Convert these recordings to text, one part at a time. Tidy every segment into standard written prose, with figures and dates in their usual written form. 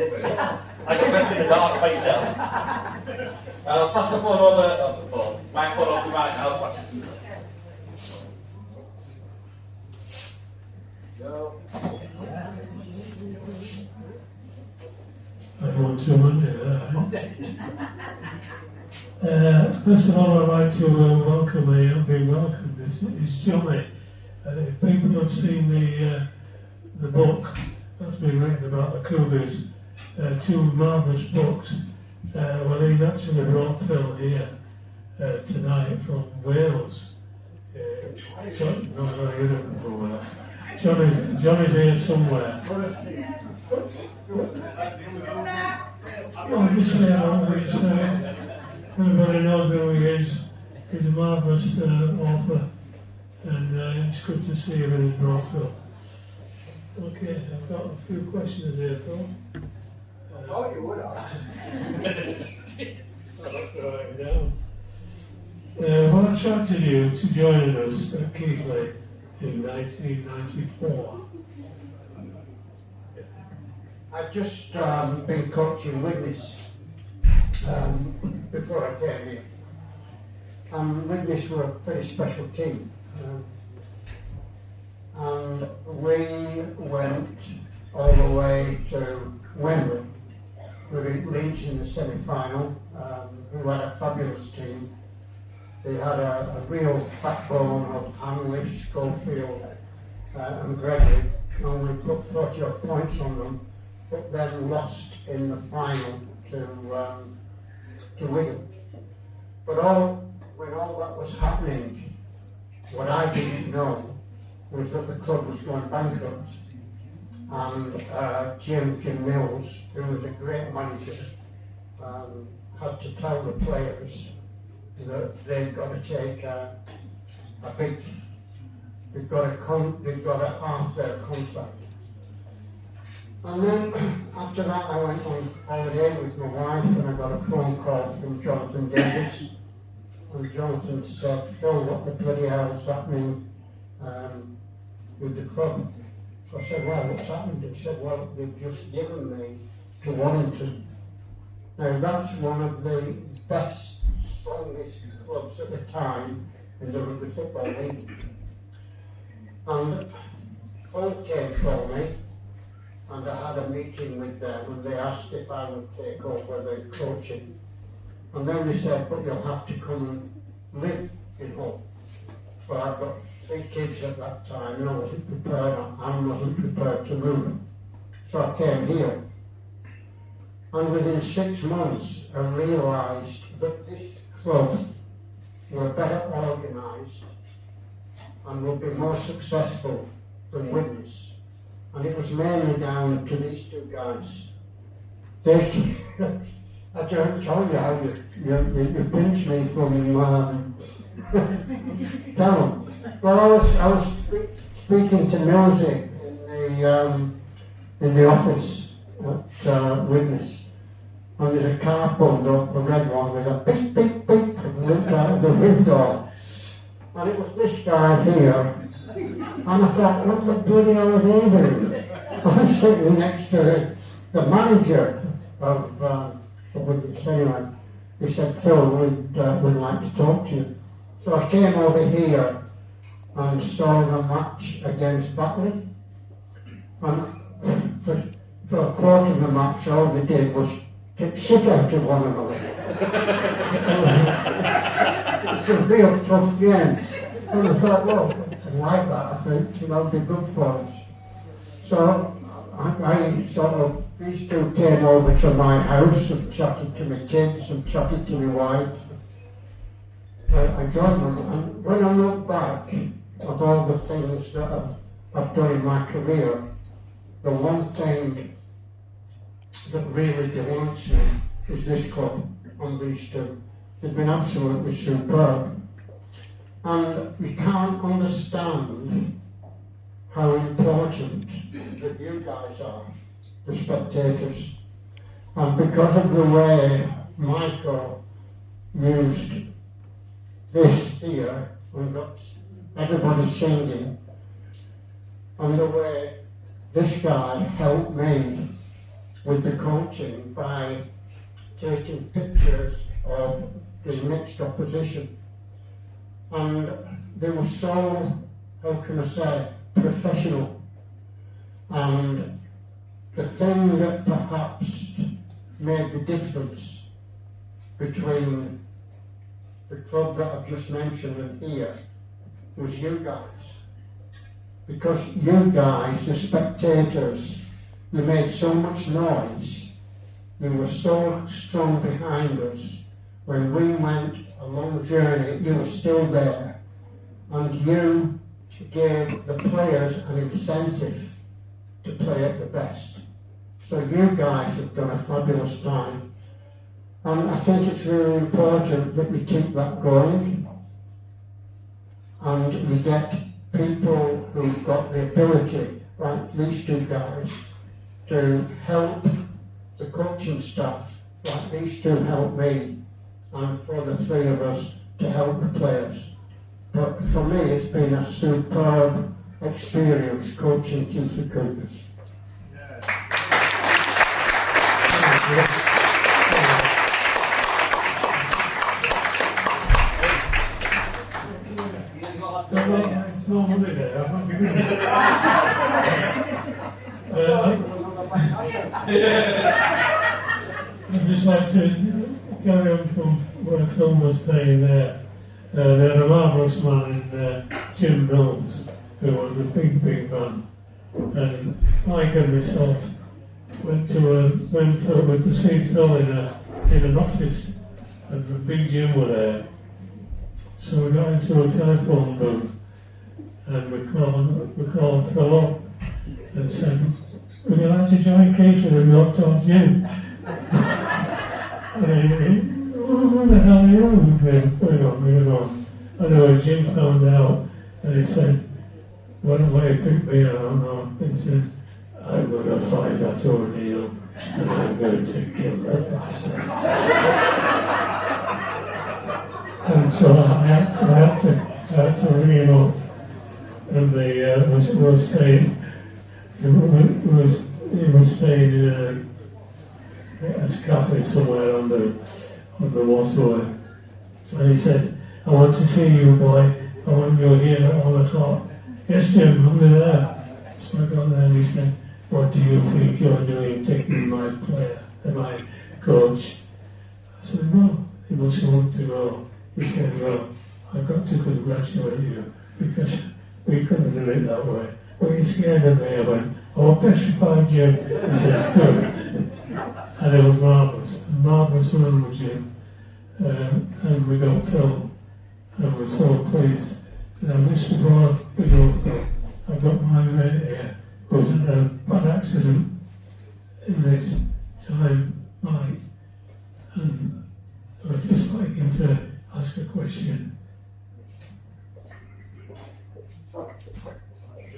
I got best in the dark, by yourself. Pass the phone over, microphone over to Mike, I'll flash it. Go. Everyone tuned in. First of all, I'd like to welcome been welcomed. It's Johnny. If people have seen the book that's been written about the Cougars, two marvellous books. Well, he actually brought Phil here tonight from Wales. Johnny's here somewhere. I'll just say what he said. Everybody knows who he is. He's a marvellous author, and it's good to see him in his brought up. Okay, I've got a few questions here, Phil. I thought you would have. That's right, yeah. What attracted you to joining us at Keighley in 1994? I'd just been coaching Witness before I came here. Witness were a pretty special team. And we went all the way to Wembley. We beat Leeds in the semi-final, who had a fabulous team. They had a real backbone of Hanley, Schofield and Gregory, and we put 40 odd points on them, but then lost in the final to Wigan. But when all that was happening, what I didn't know was that the club was going bankrupt. And Jim Mills, who was a great manager, had to tell the players that they've got to take a big, they've got to half their contract. And then after that I went on holiday with my wife, and I got a phone call from Jonathan Davis. And Jonathan said, "Phil, what the bloody hell's happening with the club?" So I said, "Well, what's happened?" He said, "Well, they've just given me to Warrington." Now that's one of the best, strongest clubs at the time in the rugby football league. And all came for me, and I had a meeting with them, and they asked if I would take over the coaching. And then they said, "But you'll have to come and live in Hull." Well, I've got 3 kids at that time, and I wasn't prepared to move. So I came here. And within 6 months, I realised that this club were better organised and would be more successful than Witness. And it was mainly down to these 2 guys. I don't tell you how you pinch me from down. Well, I was speaking to Nosy in the office at Witness, and there's a car pulled up, a red one, with a beep, beep, beep, and looked out of the window. And it was this guy here, and I thought, what the bloody hell is he doing? I was sitting next to the manager of Witness anyway. He said, "Phil, we'd like to talk to you." So I came over here and saw the match against Batley. And for a quarter of the match, all they did was kick shit out of one another. It's a real tough game. And I thought, well, I like that, I think, that'll be good for us. So these 2 came over to my house and chatted to my kids and chatted to my wife. I joined them, and when I look back of all the things that I've done in my career, the one thing that really delights me is this club and these 2. They've been absolutely superb. And you can't understand how important that you guys are, the spectators. And because of the way Michael used this here, we've got everybody singing, and the way this guy helped me with the coaching by taking pictures of the mixed opposition. And they were so, how can I say, professional. And the thing that perhaps made the difference between the club that I've just mentioned and here was you guys. Because you guys, the spectators, you made so much noise, you were so strong behind us. When we went a long journey, you were still there, and you gave the players an incentive to play at the best. So you guys have done a fabulous time, and I think it's really important that we keep that going, and we get people who've got the ability, like these two guys, to help the coaching staff, like these two help me, and for the three of us to help the players. But for me, it's been a superb experience coaching Keighley Cougars. It's normally there. I'd just like to carry on from what Phil was saying there. They had a marvellous man in Jim Mills, who was a big man. And Mike and myself went Phil, we could see Phil in an office, and the big Jim were there. So we got into a telephone booth, and we called Phil up and said, "Would you like to join Keighley and not talk Jim?" And what the hell are you going on? Anyway, Jim found out, and he said, "Why you pick me? I don't know." He says, "I'm going to find that O'Neill, and I'm going to kill that bastard." And so I had to ring him up, and he was staying in a cafe somewhere on the waterway. And he said, "I want to see you, boy. I want you here at 1 o'clock. "Yes, Jim, I'll be there." So I got there, and he said, "What do you think you're doing taking my coach?" I said, "Well, he must want to go." He said, "Well, I've got to congratulate you, because we couldn't do it that way. But you scared of me." I went, "Oh, petrified Jim." He said, "Good." And it was marvellous run with Jim. And we got Phil, and we're so pleased. Now, just before we go, Phil, I've got my mate here, who was in a bad accident in this time, Mike. And I'd just like him to ask a question.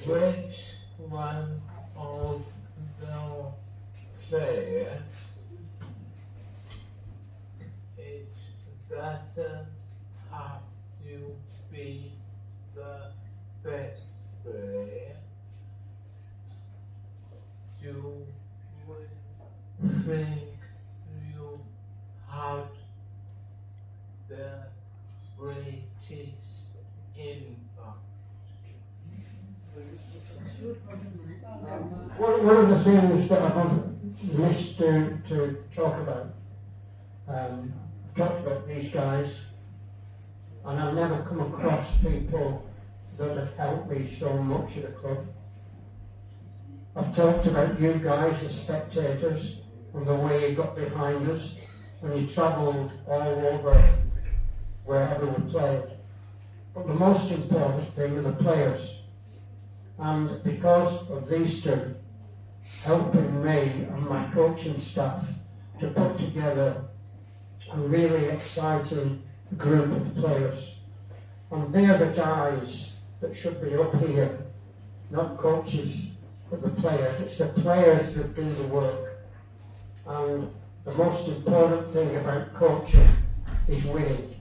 Which one of the players it doesn't have to be the best player to think you had the greatest impact? One of the things that I've missed to talk about, talked about these guys, and I've never come across people that have helped me so much at the club. I've talked about you guys as spectators and the way you got behind us and you travelled all over wherever we played. But the most important thing are the players. And because of these two helping me and my coaching staff to put together a really exciting group of players. And they're the guys that should be up here, not coaches, but the players. It's the players that do the work. And the most important thing about coaching is winning.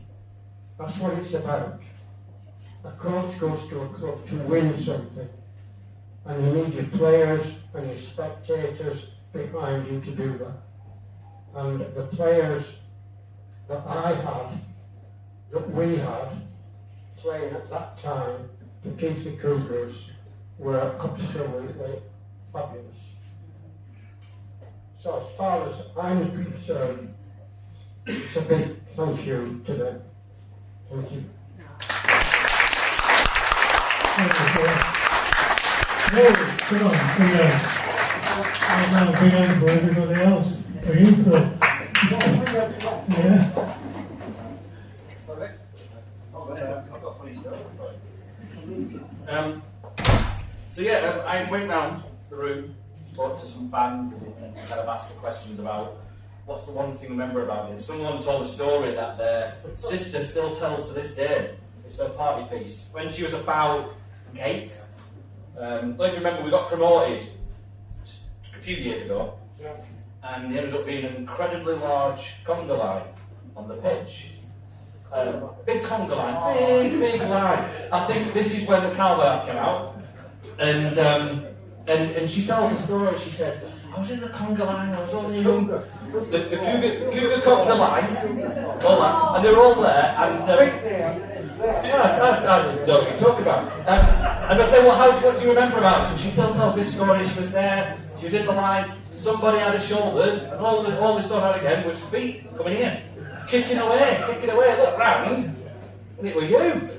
That's what it's about. A coach goes to a club to win something. And you need your players and your spectators behind you to do that. And the players that I had, that we had, playing at that time, the Keighley Cougars, were absolutely fabulous. So as far as I'm concerned, it's a big thank you to them. Thank you. Hey, come on, big hand. Now, big hand for everybody else. For you, Phil. Yeah. I've got a funny story for you. So yeah, I went round the room, spoke to some fans, and kind of asked for questions about what's the one thing you remember about it. And someone told a story that their sister still tells to this day. It's her party piece. When she was about 8, don't you remember we got promoted just a few years ago, and there ended up being an incredibly large conga line on the pitch. Big conga line, big line. I think this is when the Calvert came out, and she tells the story. She said, I was in the conga line, I was only young. The Cougar conga line, all that, and they were all there, and I don't know what you're talking about. And I said, well, what do you remember about it? And she still tells this story. She was there, she was in the line, somebody had her shoulders, and all they saw her again was feet coming in. Kicking away, look round, and it was you.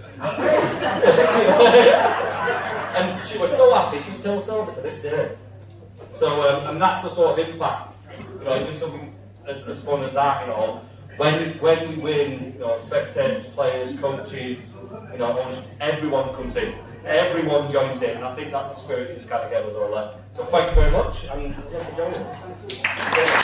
And she was so happy, she still sells it to this day. So, and that's the sort of impact, you know, just something as fun as that, you know. When we win, you know, spectators, players, coaches, you know, everyone comes in, everyone joins in, and I think that's the spirit you just kind of get with all that. So thank you very much, and thank you for joining us.